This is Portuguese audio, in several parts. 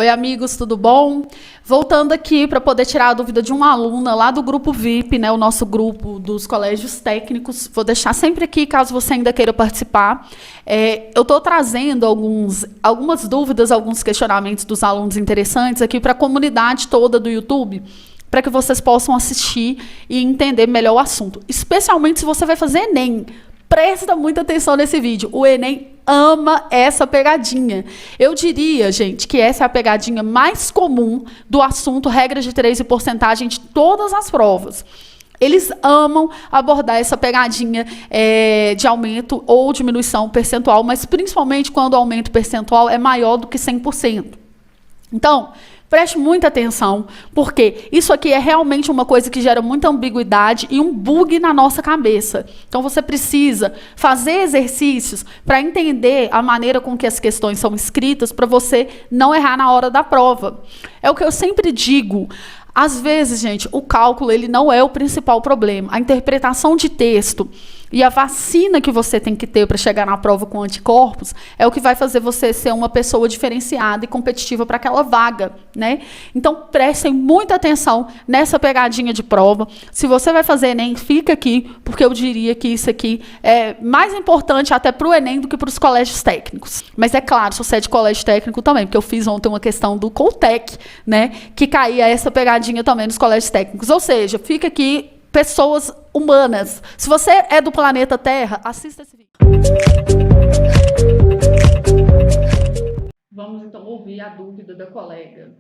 Oi, amigos, tudo bom? Voltando aqui para poder tirar a dúvida de uma aluna lá do grupo VIP, né, o nosso grupo dos colégios técnicos. Vou deixar sempre aqui, caso você ainda queira participar. Eu estou trazendo algumas dúvidas, alguns questionamentos dos alunos interessantes aqui para a comunidade toda do YouTube, para que vocês possam assistir e entender melhor o assunto. Especialmente se você vai fazer Enem. Presta muita atenção nesse vídeo. O Enem ama essa pegadinha. Eu diria, gente, que essa é a pegadinha mais comum do assunto regra de 3 e porcentagem de todas as provas. Eles amam abordar essa pegadinha de aumento ou diminuição percentual, mas principalmente quando o aumento percentual é maior do que 100%. Então, preste muita atenção, porque isso aqui é realmente uma coisa que gera muita ambiguidade e um bug na nossa cabeça. Então, você precisa fazer exercícios para entender a maneira com que as questões são escritas, para você não errar na hora da prova. É o que eu sempre digo. Às vezes, gente, o cálculo ele não é o principal problema. A interpretação de texto e a vacina que você tem que ter para chegar na prova com anticorpos é o que vai fazer você ser uma pessoa diferenciada e competitiva para aquela vaga, né? Então, prestem muita atenção nessa pegadinha de prova. Se você vai fazer Enem, fica aqui, porque eu diria que isso aqui é mais importante até para o Enem do que para os colégios técnicos. Mas é claro, se você é de colégio técnico também, porque eu fiz ontem uma questão do Coltec, né? Que caía essa pegadinha também nos colégios técnicos. Ou seja, fica aqui pessoas humanas. Se você é do planeta Terra, assista esse vídeo. Vamos então ouvir a dúvida da colega.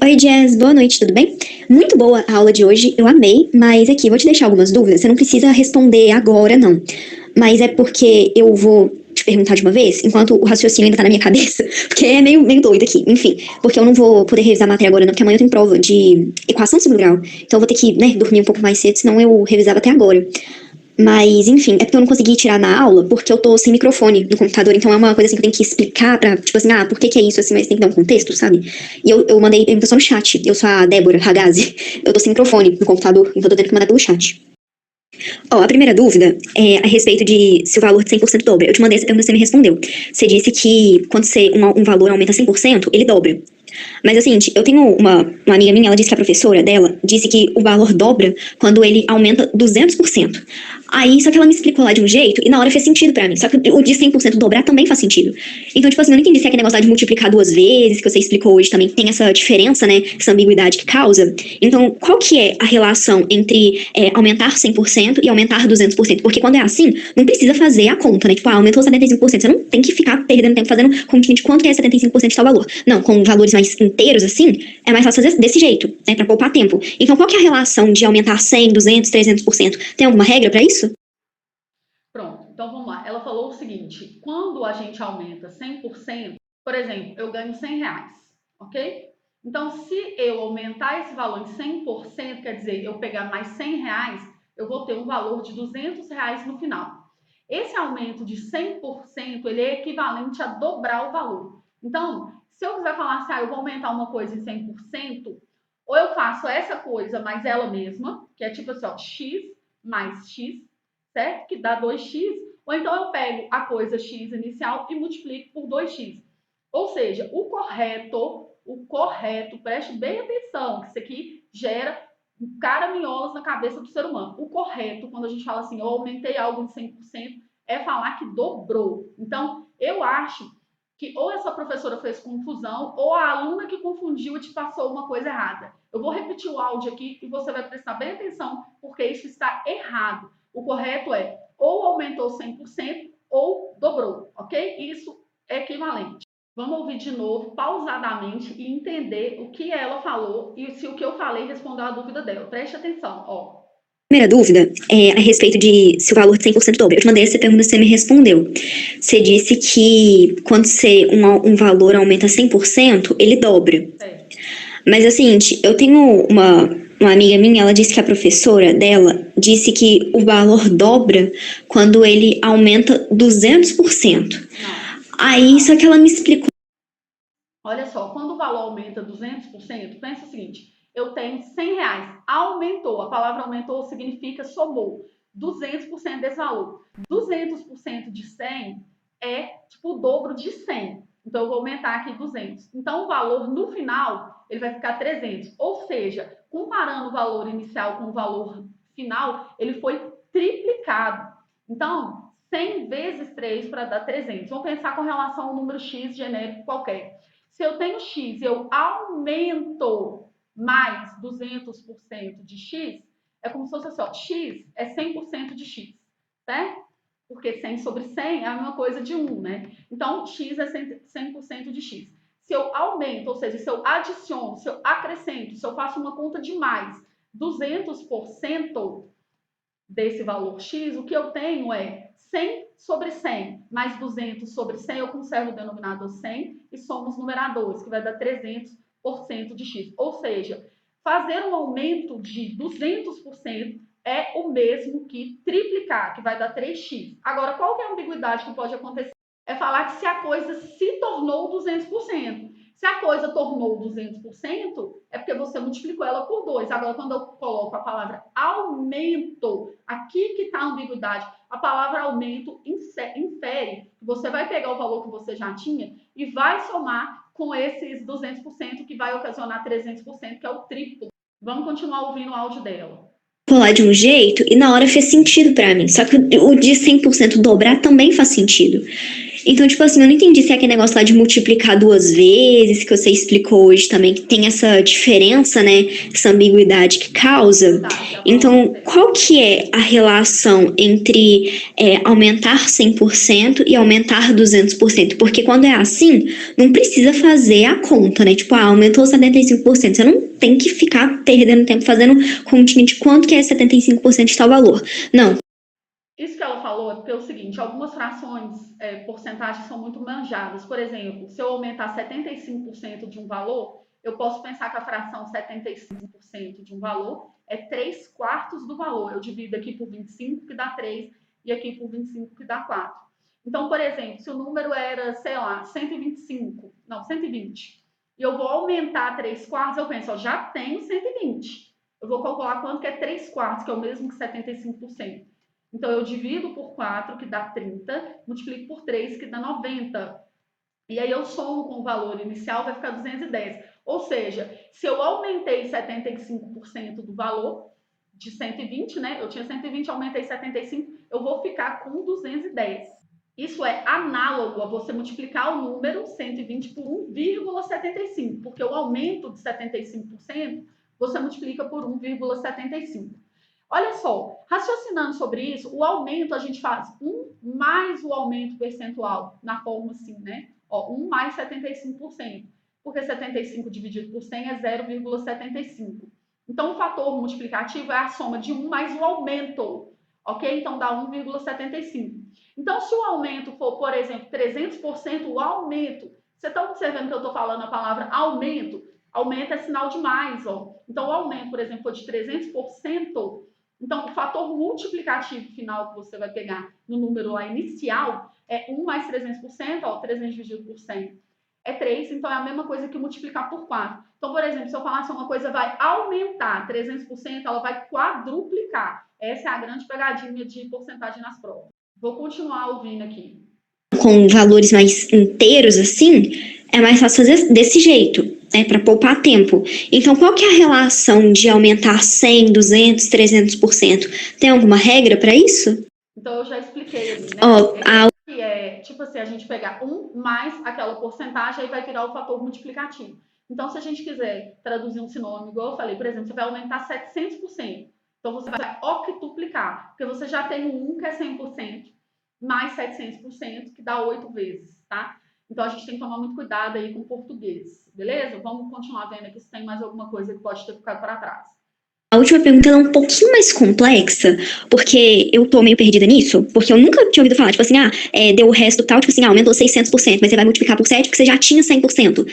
Oi, Jazz, boa noite, tudo bem? Muito boa a aula de hoje, eu amei, mas aqui, vou te deixar algumas dúvidas, você não precisa responder agora, não. Mas é porque eu vou te perguntar de uma vez, enquanto o raciocínio ainda tá na minha cabeça, porque é meio doido aqui, enfim. Porque eu não vou poder revisar a matéria agora não, porque amanhã eu tenho prova de equação de segundo grau. Então eu vou ter que, dormir um pouco mais cedo, senão eu revisava até agora. Mas, enfim, é porque eu não consegui tirar na aula, porque eu tô sem microfone no computador, então é uma coisa assim que eu tenho que explicar pra, tipo assim, por que é isso, assim, mas tem que dar um contexto, sabe? E eu mandei pergunta só no chat, eu sou a Débora Ragazzi, eu tô sem microfone no computador, então eu tô tendo que mandar pelo chat. A primeira dúvida é a respeito de se o valor de 100% dobra. Eu te mandei essa pergunta e você me respondeu. Você disse que quando um valor aumenta 100%, ele dobra. Mas assim, eu tenho uma amiga minha, ela disse que a professora dela disse que o valor dobra quando ele aumenta 200%. Aí, só que ela me explicou lá de um jeito e na hora fez sentido pra mim. Só que o de 100% dobrar também faz sentido. Então, tipo assim, eu não entendi se é aquele negócio lá de multiplicar 2 vezes, que você explicou hoje também, que tem essa diferença, né, essa ambiguidade que causa. Então, qual que é a relação entre aumentar 100% e aumentar 200%? Porque quando é assim, não precisa fazer a conta, né? Tipo, aumentou 75%, você não tem que ficar perdendo tempo fazendo continha de quanto que é 75% de tal valor. Não, com valores mais inteiros, assim, é mais fácil fazer desse jeito, né, pra poupar tempo. Então, qual que é a relação de aumentar 100, 200, 300%? Tem alguma regra pra isso? Pronto, então vamos lá. Ela falou o seguinte, quando a gente aumenta 100%, por exemplo, eu ganho R$100, ok? Então, se eu aumentar esse valor em 100%, quer dizer, eu pegar mais R$100, eu vou ter um valor de R$200 no final. Esse aumento de 100%, ele é equivalente a dobrar o valor. Então, se eu quiser falar assim, eu vou aumentar uma coisa em 100%, ou eu faço essa coisa mais ela mesma, que é tipo assim, ó, x mais x, certo? Que dá 2x, ou então eu pego a coisa x inicial e multiplico por 2x. Ou seja, o correto, preste bem atenção, que isso aqui gera caraminholas na cabeça do ser humano. O correto, quando a gente fala assim, eu aumentei algo em 100%, é falar que dobrou. Então, eu acho que ou essa professora fez confusão, ou a aluna que confundiu e te passou uma coisa errada. Eu vou repetir o áudio aqui e você vai prestar bem atenção, porque isso está errado. O correto é ou aumentou 100% ou dobrou, ok? Isso é equivalente. Vamos ouvir de novo, pausadamente, e entender o que ela falou e se o que eu falei respondeu a dúvida dela. Preste atenção, ó. Primeira dúvida é a respeito de se o valor de 100% dobra. Eu te mandei essa pergunta e você me respondeu. Você disse que quando um valor aumenta 100%, ele dobra. É. Mas assim, eu tenho uma amiga minha, ela disse que a professora dela disse que o valor dobra quando ele aumenta 200%. Não. Aí, só que ela me explicou. Olha só, quando o valor aumenta 200%, pensa o seguinte, eu tenho R$100, aumentou, a palavra aumentou significa somou 200% desse valor. 200% de 100 é tipo o dobro de 100. Então, eu vou aumentar aqui 200. Então, o valor no final, ele vai ficar 300. Ou seja, comparando o valor inicial com o valor final, ele foi triplicado. Então, 100 vezes 3 para dar 300. Vamos pensar com relação ao número x genérico qualquer. Se eu tenho x e eu aumento mais 200% de x, é como se fosse assim, ó, x é 100% de x, certo? Porque 100 sobre 100 é a mesma coisa de 1, né? Então, x é 100% de x. Se eu aumento, ou seja, se eu adiciono, se eu acrescento, se eu faço uma conta de mais 200% desse valor x, o que eu tenho é 100 sobre 100 mais 200 sobre 100, eu conservo o denominador 100 e somo os numeradores, que vai dar 300% de x. Ou seja, fazer um aumento de 200% é o mesmo que triplicar, que vai dar 3x. Agora, qual que é a ambiguidade que pode acontecer? É falar que se a coisa se tornou 200%. Se a coisa tornou 200%, é porque você multiplicou ela por 2. Agora, quando eu coloco a palavra aumento, aqui que está a ambiguidade. A palavra aumento infere que você vai pegar o valor que você já tinha e vai somar com esses 200%, que vai ocasionar 300%, que é o triplo. Vamos continuar ouvindo o áudio dela. Rolar de um jeito e na hora fez sentido pra mim. Só que o de 100% dobrar também faz sentido. Então, tipo assim, eu não entendi se é aquele negócio lá de multiplicar 2 vezes, que você explicou hoje também, que tem essa diferença, né? Essa ambiguidade que causa. Então, qual que é a relação entre aumentar 100% e aumentar 200%? Porque quando é assim, não precisa fazer a conta, né? Tipo, aumentou 75%. Você não tem que ficar perdendo tempo fazendo continha de quanto que é 75% de tal valor. Não. Isso que ela falou é porque é o seguinte, algumas frações, porcentagens são muito manjadas. Por exemplo, se eu aumentar 75% de um valor, eu posso pensar que a fração 75% de um valor é 3/4 do valor. Eu divido aqui por 25, que dá 3, e aqui por 25, que dá 4. Então, por exemplo, se o número era, sei lá, 120, e eu vou aumentar 3/4, eu penso, ó, já tenho 120. Eu vou calcular quanto que é 3/4, que é o mesmo que 75%. Então, eu divido por 4, que dá 30, multiplico por 3, que dá 90. E aí eu somo com o valor inicial, vai ficar 210. Ou seja, se eu aumentei 75% do valor de 120, né? Eu tinha 120, aumentei 75, eu vou ficar com 210. Isso é análogo a você multiplicar o número 120 por 1,75, porque o aumento de 75% você multiplica por 1,75. Olha só, raciocinando sobre isso, o aumento a gente faz 1 mais o aumento percentual, na forma assim, né? Ó, 1 mais 75%, porque 75 dividido por 100 é 0,75. Então, o fator multiplicativo é a soma de 1 mais o aumento, ok? Então, dá 1,75. Então, se o aumento for, por exemplo, 300%, o aumento, você está observando que eu estou falando a palavra aumento? Aumento é sinal de mais, ó. Então, o aumento, por exemplo, for de 300%, então, o fator multiplicativo final que você vai pegar no número lá inicial é 1 mais 300%, ó, 300 dividido por 100 é 3, então é a mesma coisa que multiplicar por 4. Então, por exemplo, se eu falar assim, uma coisa vai aumentar 300%, ela vai quadruplicar. Essa é a grande pegadinha de porcentagem nas provas. Vou continuar ouvindo aqui. Com valores mais inteiros, assim, é mais fácil fazer desse jeito, né, para poupar tempo. Então, qual que é a relação de aumentar 100, 200, 300%? Tem alguma regra para isso? Então, eu já expliquei ali, né? Que é, tipo assim, a gente pegar 1 mais aquela porcentagem, aí vai virar o fator multiplicativo. Então, se a gente quiser traduzir um sinônimo, igual eu falei, por exemplo, você vai aumentar 700%. Então, você vai octuplicar, porque você já tem um 1, que é 100%, mais 700%, que dá 8 vezes, tá? Então, a gente tem que tomar muito cuidado aí com o português, beleza? Vamos continuar vendo aqui se tem mais alguma coisa que pode ter ficado para trás. A última pergunta é um pouquinho mais complexa, porque eu tô meio perdida nisso, porque eu nunca tinha ouvido falar, tipo assim, deu o resto tal, tipo assim, aumentou 600%, mas você vai multiplicar por 7 porque você já tinha 100%.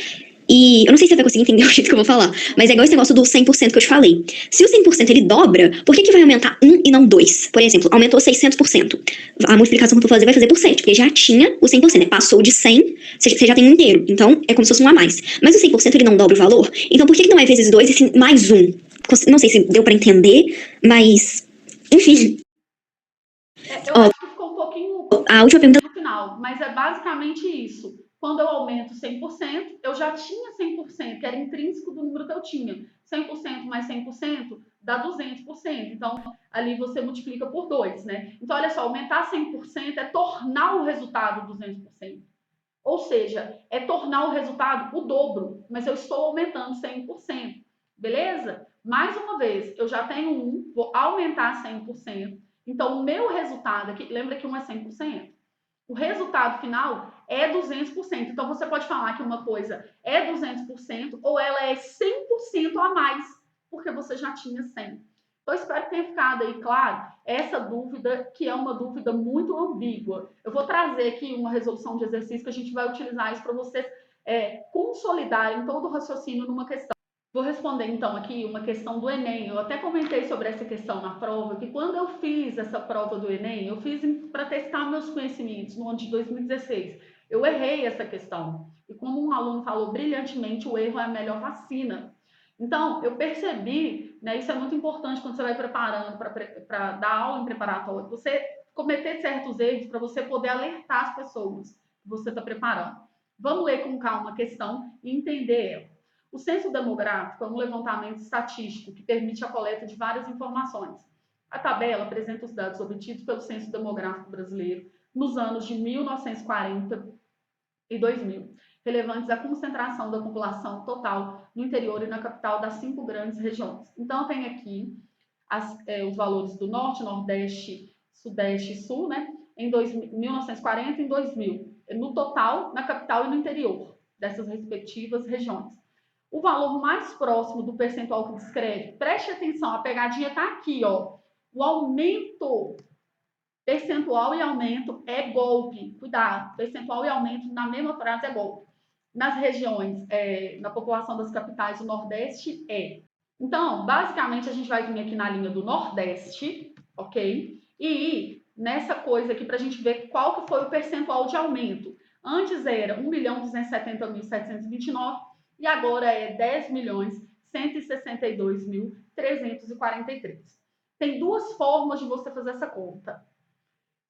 E eu não sei se você vai conseguir entender o jeito que eu vou falar, mas é igual esse negócio do 100% que eu te falei. Se o 100% ele dobra, por que vai aumentar 1 e não 2? Por exemplo, aumentou 600%. A multiplicação que eu vou fazer vai fazer por 7, porque já tinha o 100%, né? Passou de 100, você já tem um inteiro. Então, é como se fosse um a mais. Mas o 100% ele não dobra o valor, então por que não é vezes 2 e sim mais 1? Não sei se deu pra entender, mas... Enfim. Eu acho que ficou um pouquinho a última pergunta no final, mas é basicamente isso. Quando eu aumento 100%, eu já tinha 100%, que era intrínseco do número que eu tinha. 100% mais 100% dá 200%. Então, ali você multiplica por 2, né? Então, olha só, aumentar 100% é tornar o resultado 200%. Ou seja, é tornar o resultado o dobro, mas eu estou aumentando 100%. Beleza? Mais uma vez, eu já tenho 1, vou aumentar 100%. Então, o meu resultado aqui, lembra que 1 é 100%. O resultado final é 200%. Então, você pode falar que uma coisa é 200% ou ela é 100% a mais, porque você já tinha 100%. Então, espero que tenha ficado aí claro essa dúvida, que é uma dúvida muito ambígua. Eu vou trazer aqui uma resolução de exercício que a gente vai utilizar isso para vocês consolidarem todo o raciocínio numa questão. Vou responder, então, aqui uma questão do Enem. Eu até comentei sobre essa questão na prova, que quando eu fiz essa prova do Enem, eu fiz para testar meus conhecimentos no ano de 2016. Eu errei essa questão. E como um aluno falou brilhantemente, o erro é a melhor vacina. Então, eu percebi, né, isso é muito importante quando você vai preparando para dar aula em preparatório, você cometer certos erros para você poder alertar as pessoas que você está preparando. Vamos ler com calma a questão e entender ela. O censo demográfico é um levantamento estatístico que permite a coleta de várias informações. A tabela apresenta os dados obtidos pelo censo demográfico brasileiro nos anos de 1940 e 2000, relevantes à concentração da população total no interior e na capital das 5 grandes regiões. Então, tem aqui os valores do Norte, Nordeste, Sudeste e Sul, né? Em 1940 e em 2000, no total, na capital e no interior dessas respectivas regiões. O valor mais próximo do percentual que descreve, preste atenção, a pegadinha está aqui, ó. O aumento, percentual e aumento é golpe. Cuidado, percentual e aumento na mesma frase é golpe. Nas regiões, na população das capitais do Nordeste, é. Então, basicamente, a gente vai vir aqui na linha do Nordeste, ok? E nessa coisa aqui para a gente ver qual que foi o percentual de aumento. Antes era 1.270.729 e agora é 10.162.343. Tem duas formas de você fazer essa conta.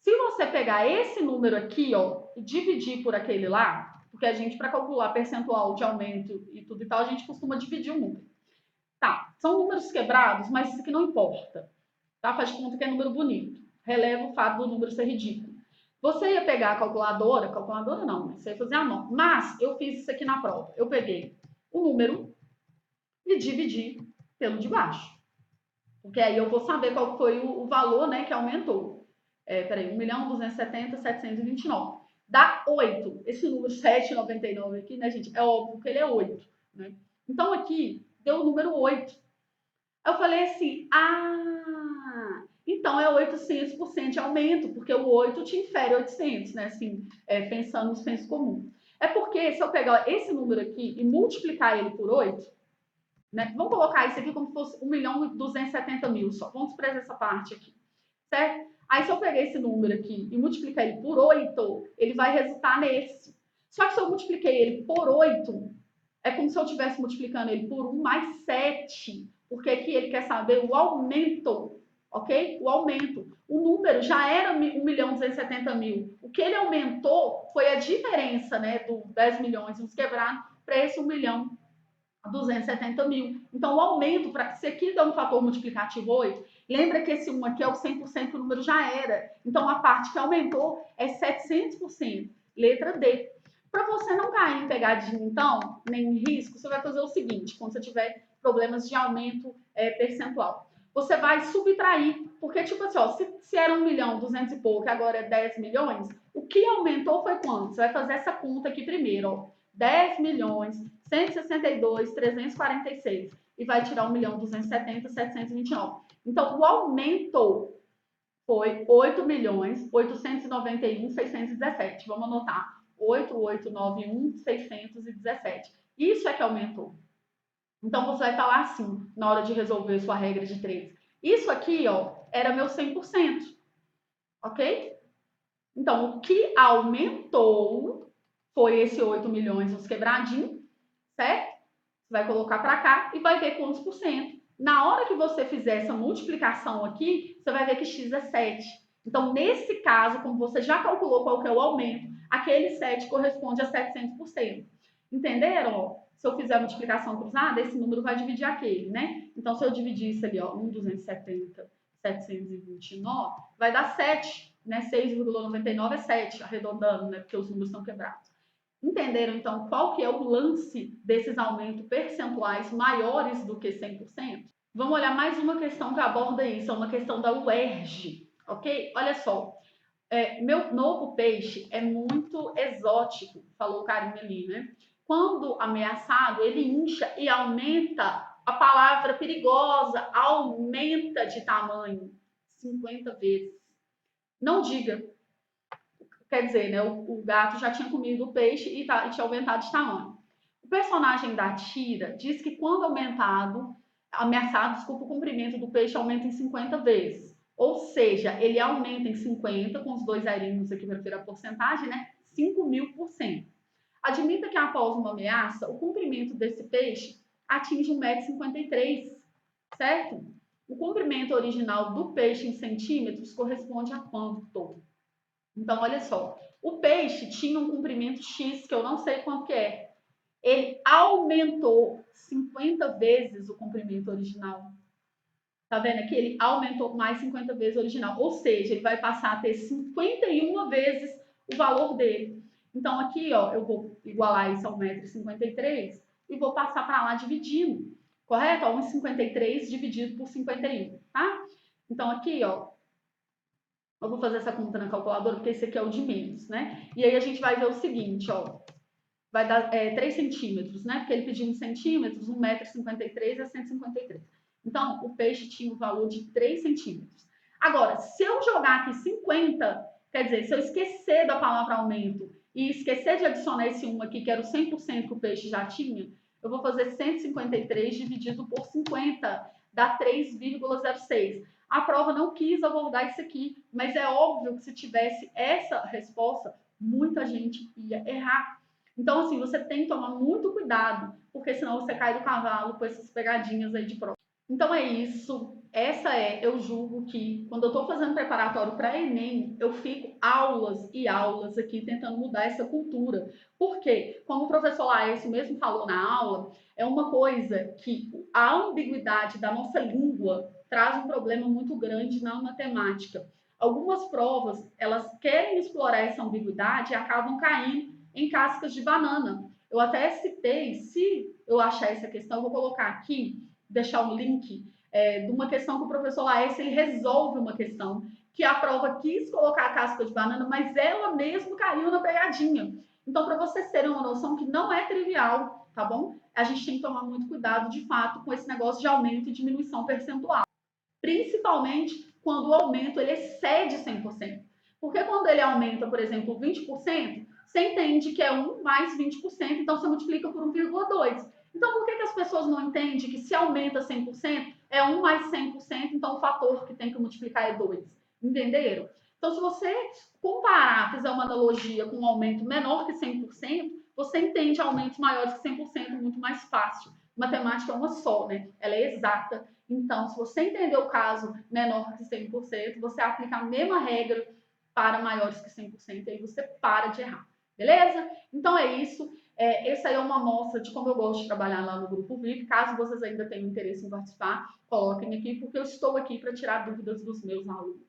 Se você pegar esse número aqui, ó, e dividir por aquele lá, porque a gente, para calcular percentual de aumento e tudo e tal, a gente costuma dividir o número. Tá, são números quebrados, mas isso aqui não importa. Tá? Faz de conta que é número bonito. Releva o fato do número ser ridículo. Você ia pegar a calculadora não, você ia fazer a mão. Mas eu fiz isso aqui na prova. Eu peguei o número e dividi pelo de baixo. Porque aí eu vou saber qual foi o valor, né, que aumentou. Peraí, 1.270.729. Dá 8. Esse número 799 aqui, né, gente? É óbvio que ele é 8. Né? Então aqui deu o número 8. Eu falei assim, então é 800% de aumento, porque o 8 te infere 800, né? Assim, pensando no senso comum. É porque se eu pegar esse número aqui e multiplicar ele por 8, né? Vamos colocar isso aqui como se fosse 1.270.000 só. Vamos desprezar essa parte aqui, certo? Aí se eu pegar esse número aqui e multiplicar ele por 8, ele vai resultar nesse. Só que se eu multipliquei ele por 8, é como se eu estivesse multiplicando ele por 1 mais 7. Porque aqui ele quer saber o aumento, ok? O aumento. O número já era 1.270.000. O que ele aumentou foi a diferença, né, do 10 milhões uns quebrados para esse 1.270.000. Então, o aumento, para se aqui dá um fator multiplicativo 8, lembra que esse 1 aqui é o 100% que o número já era. Então, a parte que aumentou é 700%. Letra D. Para você não cair em pegadinha, então, nem em risco, você vai fazer o seguinte, quando você tiver problemas de aumento percentual. Você vai subtrair, porque, tipo assim, ó, se era 1.200.000 e pouco, agora é 10 milhões, o que aumentou foi quanto? Você vai fazer essa conta aqui primeiro, ó. 10.162.346 e vai tirar 1.270.729. Então, o aumento foi 8.891.617. Vamos anotar. 8.891.617. Isso é que aumentou. Então, você vai falar assim, na hora de resolver sua regra de 3. Isso aqui, ó, era meu 100%. Ok? Então, o que aumentou foi esse 8 milhões uns quebradinhos, certo? Você vai colocar para cá e vai ver quantos por cento. Na hora que você fizer essa multiplicação aqui, você vai ver que x é 7. Então, nesse caso, como você já calculou qual que é o aumento, aquele 7 corresponde a 700%. Entenderam? Se eu fizer a multiplicação cruzada, esse número vai dividir aquele, né? Então, se eu dividir isso ali, ó, 1.270, 729, vai dar 7, né? 6,99 é 7, arredondando, né? Porque os números estão quebrados. Entenderam, então, qual que é o lance desses aumentos percentuais maiores do que 100%? Vamos olhar mais uma questão que aborda isso, é uma questão da UERJ, ok? Olha só, meu novo peixe é muito exótico, falou o Karim ali, né? Quando ameaçado, ele incha e aumenta, a palavra perigosa, aumenta de tamanho 50 vezes. Não diga. Quer dizer, né, o gato já tinha comido o peixe e tinha aumentado de tamanho. O personagem da tira diz que quando ameaçado, desculpa, o comprimento do peixe aumenta em 50 vezes. Ou seja, ele aumenta em 50, com os dois aerinhos aqui para ver a porcentagem, né? 5.000%. Admita que após uma ameaça, o comprimento desse peixe atinge 1,53 m, certo? O comprimento original do peixe em centímetros corresponde a quanto? Então, olha só, o peixe tinha um comprimento X, que eu não sei quanto que é. Ele aumentou 50 vezes o comprimento original. Tá vendo aqui? Ele aumentou mais 50 vezes o original. Ou seja, ele vai passar a ter 51 vezes o valor dele. Então, aqui, ó, eu vou igualar isso ao 1,53 m e vou passar para lá dividindo. Correto? 1,53 dividido por 51, tá? Então, aqui, ó, eu vou fazer essa conta na calculadora, porque esse aqui é o de menos, né? E aí a gente vai ver o seguinte, ó. Vai dar 3 centímetros, né? Porque ele pediu 1 centímetros, 1,53 m é 153. Então, o peixe tinha um valor de 3 centímetros. Agora, se eu jogar aqui 50, quer dizer, se eu esquecer da palavra aumento e esquecer de adicionar esse 1 aqui, que era o 100% que o peixe já tinha, eu vou fazer 153 dividido por 50, dá 3,06. A prova não quis abordar isso aqui, mas é óbvio que se tivesse essa resposta, muita gente ia errar. Então, assim, você tem que tomar muito cuidado, porque senão você cai do cavalo com essas pegadinhas aí de prova. Então é isso. Eu julgo que quando eu estou fazendo preparatório para Enem, eu fico aulas e aulas aqui tentando mudar essa cultura. Por quê? Como o professor Laércio mesmo falou na aula, é uma coisa que a ambiguidade da nossa língua traz um problema muito grande na matemática. Algumas provas, elas querem explorar essa ambiguidade e acabam caindo em cascas de banana. Eu até citei, se eu achar essa questão, eu vou colocar aqui, deixar um link de uma questão que o professor Laércio ele resolve uma questão que a prova quis colocar a casca de banana, mas ela mesmo caiu na pegadinha. Então, para vocês terem uma noção que não é trivial, tá bom? A gente tem que tomar muito cuidado, de fato, com esse negócio de aumento e diminuição percentual. Principalmente quando o aumento ele excede 100%. Porque quando ele aumenta, por exemplo, 20%, você entende que é 1 mais 20%, então você multiplica por 1,2. Então, por que as pessoas não entendem que se aumenta 100%, é 1 mais 100%, então o fator que tem que multiplicar é 2? Entenderam? Então, se você comparar, fizer uma analogia com um aumento menor que 100%, você entende aumentos maiores que 100% muito mais fácil. Matemática é uma só, né? Ela é exata. Então, se você entender o caso menor que 100%, você aplica a mesma regra para maiores que 100%, e aí você para de errar. Beleza? Então é isso. Essa aí é uma amostra de como eu gosto de trabalhar lá no Grupo VIP. Caso vocês ainda tenham interesse em participar, coloquem aqui, porque eu estou aqui para tirar dúvidas dos meus alunos.